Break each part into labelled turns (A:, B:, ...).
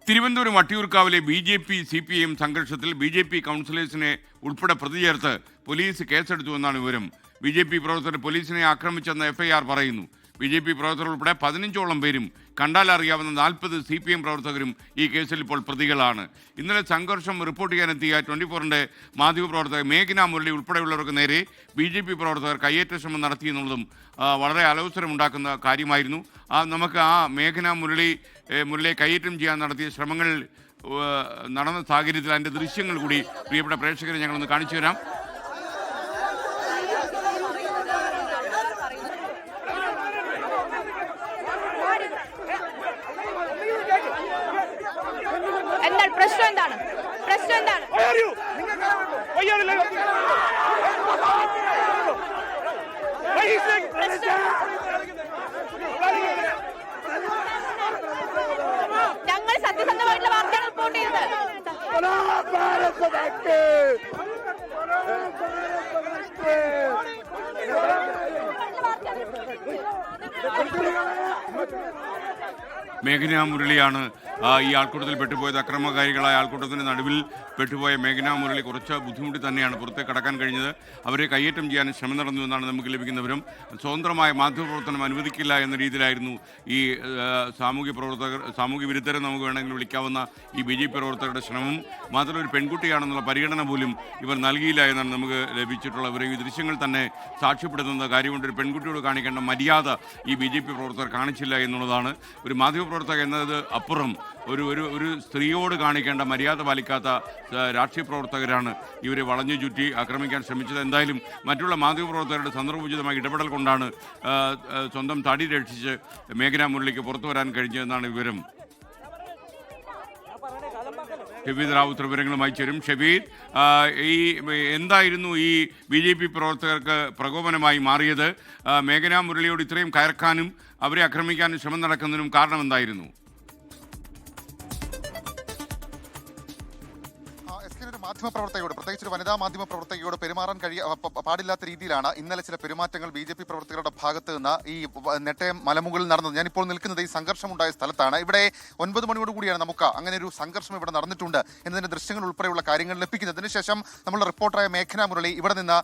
A: Thiruvananthapuram വട്ടിയൂർക്കാവിലെ BJP-CPIM സംഘർഷത്തിൽ BJP കൗൺസിലേഴ്സിനെ ഉൾപ്പെടെ പ്രതി ചേർത്ത് പോലീസ് കേസെടുത്തുവെന്നാണ് വിവരം. BJP പ്രവർത്തകർ പോലീസിനെ ആക്രമിച്ചെന്ന് FIR പറയുന്നു. BJP പ്രവർത്തകർ ഉൾപ്പെടെ 15ഓളം പേരും കണ്ടാലറിയാവുന്ന 40 CPM പ്രവർത്തകരും ഈ കേസിൽ ഇപ്പോൾ പ്രതികളാണ്. ഇന്നലെ സംഘർഷം റിപ്പോർട്ട് ചെയ്യാനെത്തിയ 24ന്റെ മാധ്യമപ്രവർത്തകർ മേഘന മുരളി ഉൾപ്പെടെയുള്ളവർക്ക് നേരെ BJP പ്രവർത്തകർ കയ്യേറ്റ ശ്രമം നടത്തിയെന്നുള്ളതും വളരെ അലോസരമുണ്ടാക്കുന്ന കാര്യമായിരുന്നു. നമുക്ക് മേഘന മുരളിയെ കയ്യേറ്റം ചെയ്യാൻ നടത്തിയ ശ്രമങ്ങൾ നടന്ന സാഹചര്യത്തിൽ അതിൻ്റെ ദൃശ്യങ്ങൾ കൂടി പ്രിയപ്പെട്ട പ്രേക്ഷകരെ ഞങ്ങളൊന്ന് കാണിച്ചു തരാം.
B: ഞങ്ങൾ സത്യസന്ധമായിട്ടുള്ള വാർത്തയാണ് റിപ്പോർട്ട് ചെയ്തത്.
A: മേഘന മുരളിയാണ് ഈ ആൾക്കൂട്ടത്തിൽ പെട്ടുപോയത്. അക്രമകാരികളായ ആൾക്കൂട്ടത്തിന് നടുവിൽ പെട്ടുപോയ മേഘന മുരളി കുറച്ച് ബുദ്ധിമുട്ടി തന്നെയാണ് പുറത്തേക്ക് കടക്കാൻ കഴിഞ്ഞത്. അവരെ കയ്യേറ്റം ചെയ്യാൻ ശ്രമം നടന്നു എന്നാണ് നമുക്ക് ലഭിക്കുന്ന വിവരം. സ്വതന്ത്രമായ മാധ്യമപ്രവർത്തനം അനുവദിക്കില്ല എന്ന രീതിയിലായിരുന്നു ഈ സാമൂഹ്യ വിരുദ്ധരെ നമുക്ക് വേണമെങ്കിൽ വിളിക്കാവുന്ന ഈ BJP പ്രവർത്തകരുടെ ശ്രമം. മാത്രമല്ല ഒരു പെൺകുട്ടിയാണെന്നുള്ള പരിഗണന പോലും ഇവർ നൽകിയില്ല എന്നാണ് നമുക്ക് ലഭിച്ചിട്ടുള്ള വിവരം. ഈ ദൃശ്യങ്ങൾ തന്നെ സാക്ഷ്യപ്പെടുത്തുന്ന കാര്യമുണ്ട്. ഒരു പെൺകുട്ടിയോട് കാണിക്കേണ്ട മര്യാദ ഈ BJP പ്രവർത്തകർ കാണിച്ചില്ല എന്നുള്ളതാണ്. ഒരു മാധ്യമപ്രവർത്തകർ എന്നത് അപ്പുറം ഒരു സ്ത്രീയോട് കാണിക്കേണ്ട മര്യാദ പാലിക്കാത്ത രാഷ്ട്രീയ പ്രവർത്തകരാണ് ഇവരെ വളഞ്ഞു ചുറ്റി ആക്രമിക്കാൻ ശ്രമിച്ചത്. എന്തായാലും മറ്റുള്ള മാധ്യമപ്രവർത്തകരുടെ സന്ദർഭോചിതമായ ഇടപെടൽ കൊണ്ടാണ് സ്വന്തം തടി രക്ഷിച്ച് മേഘന മുരളിക്ക് പുറത്തു വരാൻ കഴിഞ്ഞതെന്നാണ് വിവരം. ഷബീദ് റാവുത്തർ വിവരങ്ങളുമായി ചേരും. ഷബീദ്, എന്തായിരുന്നു ഈ BJP പ്രവർത്തകർക്ക് പ്രകോപനമായി മാറിയത്? മേഘന മുരളിയോട് ഇത്രയും കയർക്കാനും അവരെ ആക്രമിക്കാനും ശ്രമം നടക്കുന്നതിനും കാരണം എന്തായിരുന്നു?
C: മാധ്യമപ്രവർത്തകയോട്, പ്രത്യേകിച്ച് ഒരു വനിതാ മാധ്യമപ്രവർത്തകയോട് പെരുമാറാൻ പാടില്ലാത്ത രീതിയിലാണ് ഇന്നലെ ചില പെരുമാറ്റങ്ങൾ BJP പ്രവർത്തകരുടെ ഭാഗത്ത് നിന്ന് ഈ നെട്ടയം മലമുകളിൽ നടന്നത്. ഞാനിപ്പോൾ നിൽക്കുന്നത് ഈ സംഘർഷമുണ്ടായ സ്ഥലത്താണ്. ഇവിടെ 9 മണിയോടുകൂടിയാണ് നമുക്ക് അങ്ങനെ ഒരു സംഘർഷം ഇവിടെ നടന്നിട്ടുണ്ട് എന്നതിന്റെ ദൃശ്യങ്ങൾ ഉൾപ്പെടെയുള്ള കാര്യങ്ങൾ ലഭിക്കുന്നത്. അതിനുശേഷം നമ്മളുടെ റിപ്പോർട്ടറായ മേഘന മുരളി ഇവിടെ നിന്ന്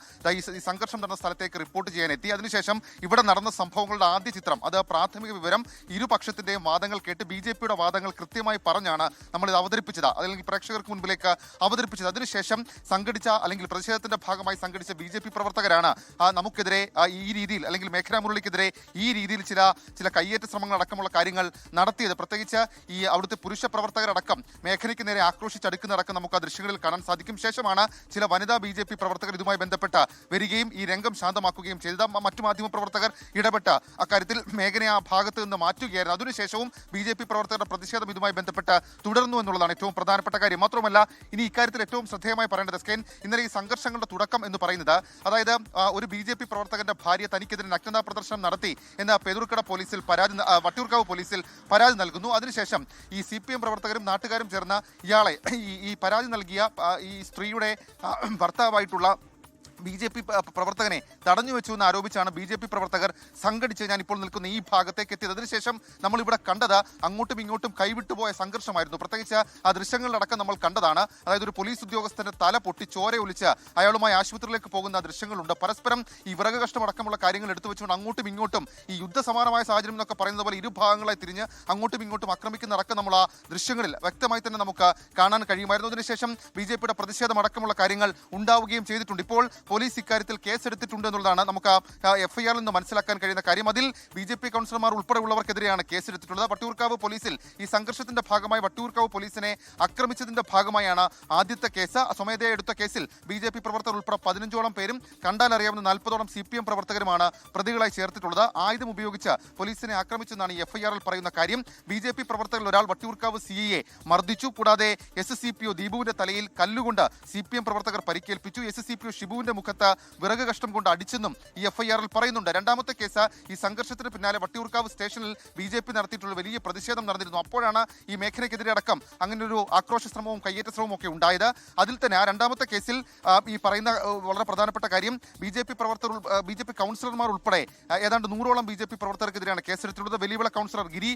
C: ഈ സംഘർഷം നടന്ന സ്ഥലത്തേക്ക് റിപ്പോർട്ട് ചെയ്യാനെത്തി. അതിനുശേഷം ഇവിടെ നടന്ന സംഭവങ്ങളുടെ ആദ്യ ചിത്രം, അത് പ്രാഥമിക വിവരം, ഇരുപക്ഷത്തിന്റെയും വാദങ്ങൾ കേട്ട് BJPയുടെ വാദങ്ങൾ കൃത്യമായി പറഞ്ഞാണ് നമ്മൾ ഇത് അവതരിപ്പിച്ചത്, അല്ലെങ്കിൽ പ്രേക്ഷകർക്ക് മുൻപിലേക്ക് അവതരിപ്പിച്ചത്. അതിനുശേഷം സംഘടിച്ച അല്ലെങ്കിൽ പ്രതിഷേധത്തിന്റെ ഭാഗമായി സംഘടിച്ച BJP പ്രവർത്തകരാണ് നമുക്കെതിരെ ഈ രീതിയിൽ, അല്ലെങ്കിൽ മേഘന മുരളിക്കെതിരെ ഈ രീതിയിൽ ചില കയ്യേറ്റ ശ്രമങ്ങൾ അടക്കമുള്ള കാര്യങ്ങൾ നടത്തിയത്. പ്രത്യേകിച്ച് ഈ അവിടുത്തെ പുരുഷ പ്രവർത്തകരടക്കം മേഘനയ്ക്ക് നേരെ ആക്രോശിച്ചടുക്കുന്നതടക്കം നമുക്ക് ആ ദൃശ്യങ്ങളിൽ കാണാൻ സാധിക്കും. ശേഷമാണ് ചില വനിതാ BJP പ്രവർത്തകർ ഇതുമായി ബന്ധപ്പെട്ട് വരികയും ഈ രംഗം ശാന്തമാക്കുകയും ചെയ്തത്. മറ്റു മാധ്യമ പ്രവർത്തകർ ഇടപെട്ട് അക്കാര്യത്തിൽ മേഘനയെ ആ ഭാഗത്ത് നിന്ന് മാറ്റുകയായിരുന്നു. അതിനുശേഷവും BJP പ്രവർത്തകരുടെ പ്രതിഷേധം ഇതുമായി ബന്ധപ്പെട്ട് തുടർന്നു എന്നുള്ളതാണ് ഏറ്റവും പ്രധാനപ്പെട്ട കാര്യം. മാത്രമല്ല, ഇനി ഇക്കാര്യത്തിൽ ഏറ്റവും ശ്രദ്ധേയമായി പറയേണ്ടത് സ്കെൻ, ഇന്നലെ ഈ സംഘർഷങ്ങളുടെ തുടക്കം എന്ന് പറയുന്നത്, അതായത് ഒരു BJP പ്രവർത്തകന്റെ ഭാര്യ തനിക്കെതിരെ നഗ്നതാ പ്രദർശനം നടത്തി എന്ന് വട്ടിയൂർക്കാവ് പോലീസിൽ പരാതി നൽകുന്നു. അതിനുശേഷം ഈ CPM പ്രവർത്തകരും നാട്ടുകാരും ചേർന്ന് ഇയാളെ, ഈ പരാതി നൽകിയ ഈ സ്ത്രീയുടെ ഭർത്താവായിട്ടുള്ള BJP പ്രവർത്തകനെ തടഞ്ഞു വെച്ചു എന്ന് ആരോപിച്ചാണ് BJP പ്രവർത്തകർ സംഘടിച്ച് ഞാൻ ഇപ്പോൾ നിൽക്കുന്ന ഈ ഭാഗത്തേക്ക് എത്തിയത്. അതിനുശേഷം നമ്മളിവിടെ കണ്ടത് അങ്ങോട്ടും ഇങ്ങോട്ടും കൈവിട്ടുപോയ സംഘർഷമായിരുന്നു. പ്രത്യേകിച്ച് ആ ദൃശ്യങ്ങളിലടക്കം നമ്മൾ കണ്ടതാണ്. അതായത് ഒരു പോലീസ് ഉദ്യോഗസ്ഥന്റെ തല പൊട്ടി ചോര ഒലിച്ച് അയാളുമായി ആശുപത്രിയിലേക്ക് പോകുന്ന ദൃശ്യങ്ങളുണ്ട്. പരസ്പരം ഈ വിറക് കഷ്ടമടക്കമുള്ള കാര്യങ്ങൾ എടുത്തു വെച്ചുകൊണ്ട് അങ്ങോട്ടും ഇങ്ങോട്ടും ഈ യുദ്ധസമാനമായ സാഹചര്യം എന്നൊക്കെ പറയുന്നത് പോലെ ഇരുഭാഗങ്ങളായി തിരിഞ്ഞ് അങ്ങോട്ടും ഇങ്ങോട്ടും ആക്രമിക്കുന്നതടക്കം നമ്മൾ ആ ദൃശ്യങ്ങളിൽ വ്യക്തമായി തന്നെ നമുക്ക് കാണാൻ കഴിയുമായിരുന്നു. അതിനുശേഷം BJPയുടെ പ്രതിഷേധമടക്കമുള്ള കാര്യങ്ങൾ ഉണ്ടാവുകയും ചെയ്തിട്ടുണ്ട്. ഇപ്പോൾ പോലീസ് ഇക്കാര്യത്തിൽ കേസെടുത്തിട്ടുണ്ട് എന്നുള്ളതാണ് നമുക്ക് FIR നിന്ന് മനസ്സിലാക്കാൻ കഴിയുന്ന കാര്യം. അതിൽ BJP കൗൺസിലർമാർ ഉൾപ്പെടെയുള്ളവർക്കെതിരെയാണ് കേസെടുത്തിട്ടുള്ളത്. വട്ടിയൂർക്കാവ് പോലീസിൽ ഈ സംഘർഷത്തിന്റെ ഭാഗമായി വട്ടിയൂർക്കാവ് പോലീസിനെ ആക്രമിച്ചതിന്റെ ഭാഗമായാണ് ആദ്യത്തെ കേസ്. സ്വമേധയാ എടുത്ത കേസിൽ BJP പ്രവർത്തകർ ഉൾപ്പെടെ 15ഓളം പേരും കണ്ടാലറിയാവുന്ന 40ഓളം CPM പ്രവർത്തകരുമാണ് പ്രതികളായി ചേർത്തിട്ടുള്ളത്. ആയുധം ഉപയോഗിച്ച് പോലീസിനെ ആക്രമിച്ചെന്നാണ് ഈ FIR-ൽ പറയുന്ന കാര്യം. BJP പ്രവർത്തകരിൽ ഒരാൾ വട്ടിയൂർക്കാവ് CIയെ മർദ്ദിച്ചു. കൂടാതെ SCPO ദീപുവിന്റെ തലയിൽ കല്ലുകൊണ്ട് CPM പ്രവർത്തകർ പരിക്കേൽപ്പിച്ചു. SCPO ഷിബുവിന്റെ മുഖത്ത് വിറക് കഷ്ടം കൊണ്ട് അടിച്ചെന്നും ഈ എഫ്ഐആറിൽ പറയുന്നുണ്ട്. രണ്ടാമത്തെ കേസ് ഈ സംഘർഷത്തിന് പിന്നാലെ വട്ടിയൂർക്കാവ് സ്റ്റേഷനിൽ BJP നടത്തിയിട്ടുള്ള വലിയ പ്രതിഷേധം നടന്നിരുന്നു. അപ്പോഴാണ് ഈ മേഖലയ്ക്കെതിരെ അടക്കം അങ്ങനെ ഒരു ആക്രോശ ശ്രമവും കയ്യേറ്റ ശ്രമവും ഒക്കെ ഉണ്ടായത്. അതിൽ തന്നെ ആ രണ്ടാമത്തെ കേസിൽ ഈ പറയുന്ന വളരെ പ്രധാനപ്പെട്ട കാര്യം BJP കൗൺസിലർമാർ ഉൾപ്പെടെ ഏതാണ്ട് 100ഓളം BJP പ്രവർത്തകർക്കെതിരെയാണ് കേസെടുത്തിട്ടുള്ളത്. വലിയവിള കൗൺസിലർ ഗിരി,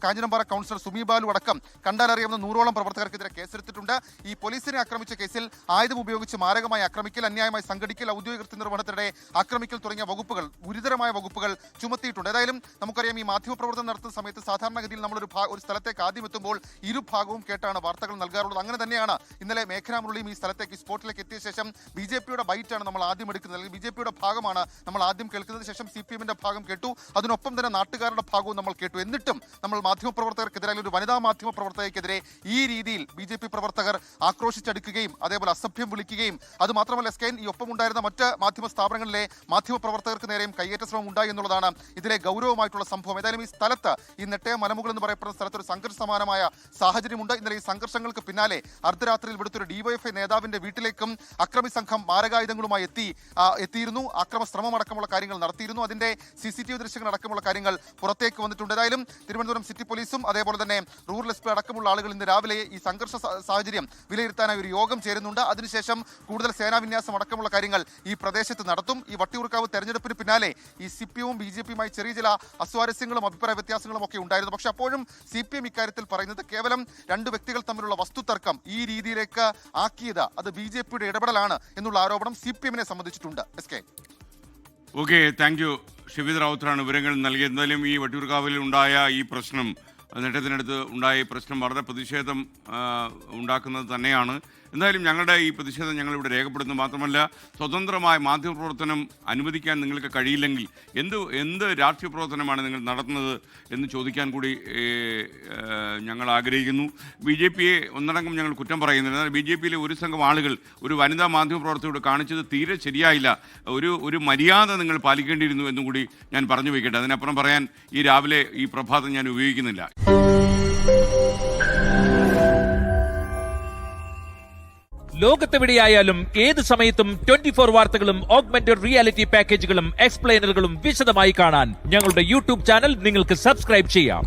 C: കാഞ്ഞിരമ്പാറ കൗൺസിലർ സുമി ബാലു അടക്കം കണ്ടാലറിയാവുന്ന 100ഓളം പ്രവർത്തകർക്കെതിരെ കേസെടുത്തിട്ടുണ്ട്. ഈ പോലീസിനെ ആക്രമിച്ച കേസിൽ ആയുധം ഉപയോഗിച്ച് മാരകമായി ആക്രമിക്കൽ, അന്യായമായി സംഘടിക്കൽ, ഔദ്യോഗിക കൃത്യനിർവഹണത്തിനിടെ ആക്രമിക്കൽ തുടങ്ങിയ വകുപ്പുകൾ, ഗുരുതരമായ വകുപ്പുകൾ ചുമത്തിയിട്ടുണ്ട്. ഏതായാലും നമുക്കറിയാം ഈ മാധ്യമപ്രവർത്തനം നടത്തുന്ന സമയത്ത് സാധാരണഗതിയിൽ നമ്മളൊരു സ്ഥലത്തേക്ക് ആദ്യം എത്തുമ്പോൾ ഇരുഭാഗവും കേട്ടാണ് വാർത്തകൾ നൽകാറുള്ളത്. അങ്ങനെ തന്നെയാണ് ഇന്നലെ മേഘനാ മുരളിയും ഈ സ്ഥലത്തേക്ക് സ്പോട്ടിലേക്ക് എത്തിയ ശേഷം BJPയുടെ ബൈറ്റാണ് നമ്മൾ ആദ്യം എടുക്കുന്നത്, അല്ലെങ്കിൽ BJPയുടെ ഭാഗമാണ് നമ്മൾ ആദ്യം കേൾക്കുന്നത്. ശേഷം CPMന്റെ ഭാഗം കേട്ടു, അതിനൊപ്പം തന്നെ നാട്ടുകാരുടെ ഭാഗവും നമ്മൾ കേട്ടു. എന്നിട്ടും നമ്മൾ മാധ്യമപ്രവർത്തകർക്കെതിരെ, ഒരു വനിതാ മാധ്യമ പ്രവർത്തകർക്കെതിരെ ഈ രീതിയിൽ BJP പ്രവർത്തകർ ആക്രോശിച്ചടുക്കുകയും അതേപോലെ അസഭ്യം വിളിക്കുകയും, അത് മാത്രമല്ല സ്കൈൻ ഈ ഒപ്പമുണ്ടായിരുന്ന മറ്റ് മാധ്യമ സ്ഥാപനങ്ങളിലെ മാധ്യമ പ്രവർത്തകർക്ക് നേരെയും കയ്യേറ്റ ശ്രമം ഉണ്ടായി എന്നുള്ളതാണ് ഇതിലെ ഗൗരവമായിട്ടുള്ള സംഭവം. ഏതായാലും ഈ സ്ഥലത്ത്, ഈ നെട്ടയം മലമുകൾ എന്ന് പറയപ്പെടുന്ന സ്ഥലത്ത് ഒരു സംഘർഷ സമാനമായ സാഹചര്യമുണ്ട്. ഇന്നലെ ഈ സംഘർഷങ്ങൾക്ക് പിന്നാലെ അർദ്ധരാത്രിയിൽ ഇവിടുത്തെ DYFI നേതാവിന്റെ വീട്ടിലേക്കും അക്രമി സംഘം മാരകായുധങ്ങളുമായി എത്തിയിരുന്നു. അക്രമ ശ്രമം അടക്കമുള്ള കാര്യങ്ങൾ നടത്തിയിരുന്നു. അതിന്റെ CCTV ദൃശ്യങ്ങൾ അടക്കമുള്ള കാര്യങ്ങൾ പുറത്തേക്ക് വന്നിട്ടുണ്ട്. ഏതായാലും തിരുവനന്തപുരം സിറ്റി പോലീസും അതേപോലെ തന്നെ റൂറൽ SP അടക്കമുള്ള ആളുകൾ ഇന്ന് രാവിലെ ഈ സംഘർഷ സാഹചര്യം വിലയിരുത്താനായി ഒരു യോഗം ചേരുന്നുണ്ട്. അതിനുശേഷം കൂടുതൽ സേനാവിന്യാസം അടക്കമുള്ള കാര്യങ്ങൾ ഈ പ്രദേശത്ത് നടത്തും. ഈ വട്ടിയൂർക്കാവ് തെരഞ്ഞെടുപ്പിന് പിന്നാലെ ഈ CPMവും BJPയുമായി ചെറിയ ചില അസ്വാരസ്യങ്ങളും അഭിപ്രായ വ്യത്യാസങ്ങളും ഒക്കെ ഉണ്ടായിരുന്നു. പക്ഷെ അപ്പോഴും CPM ഇക്കാര്യത്തിൽ പറയുന്നത് കേവലം രണ്ട് വ്യക്തികൾ തമ്മിലുള്ള വസ്തുതർക്കം ഈ രീതിയിലേക്ക് ആക്കിയത് അത് BJPയുടെ ഇടപെടലാണ് എന്നുള്ള ആരോപണം CPMനെ സംബന്ധിച്ചിട്ടുണ്ട്.
A: Okay, thank you. ഷിവിത് റാവുത്തറാണ് വിവരങ്ങൾ നൽകിയത്. എന്തായാലും ഈ വട്ടിയൂർക്കാവിൽ ഉണ്ടായ ഈ പ്രശ്നം, നെട്ടത്തിനടുത്ത് ഉണ്ടായ ഈ പ്രശ്നം വളരെ പ്രതിഷേധം ഉണ്ടാക്കുന്നത് തന്നെയാണ്. എന്തായാലും ഞങ്ങളുടെ ഈ പ്രതിഷേധം ഞങ്ങളിവിടെ രേഖപ്പെടുത്തുന്നു. മാത്രമല്ല, സ്വതന്ത്രമായ മാധ്യമപ്രവർത്തനം അനുവദിക്കാൻ നിങ്ങൾക്ക് കഴിയില്ലെങ്കിൽ എന്ത് രാഷ്ട്രീയ പ്രവർത്തനമാണ് നിങ്ങൾ നടത്തുന്നത് എന്ന് ചോദിക്കാൻ കൂടി ഞങ്ങൾ ആഗ്രഹിക്കുന്നു. BJPയെ ഒന്നടങ്കം ഞങ്ങൾ കുറ്റം പറയുന്നില്ല. എന്നാൽ BJPയിലെ ഒരു സംഘം ആളുകൾ ഒരു വനിതാ മാധ്യമപ്രവർത്തകരോട് കാണിച്ചത് തീരെ ശരിയായില്ല. ഒരു മര്യാദ നിങ്ങൾ പാലിക്കേണ്ടിയിരുന്നു എന്നുകൂടി ഞാൻ പറഞ്ഞു വയ്ക്കട്ടെ. അതിനപ്പുറം പറയാൻ ഈ രാവിലെ ഈ പ്രഭാതം ഞാൻ ഉപയോഗിക്കുന്നില്ല.
D: ലോകത്തെവിടെയായാലും ഏത് സമയത്തും 24 വാർത്തകളും ഓഗ്മെന്റഡ് റിയാലിറ്റി പാക്കേജുകളും എക്സ്പ്ലെയിനറുകളും വിശദമായി കാണാൻ ഞങ്ങളുടെ YouTube ചാനൽ നിങ്ങൾക്ക് സബ്സ്ക്രൈബ് ചെയ്യാം.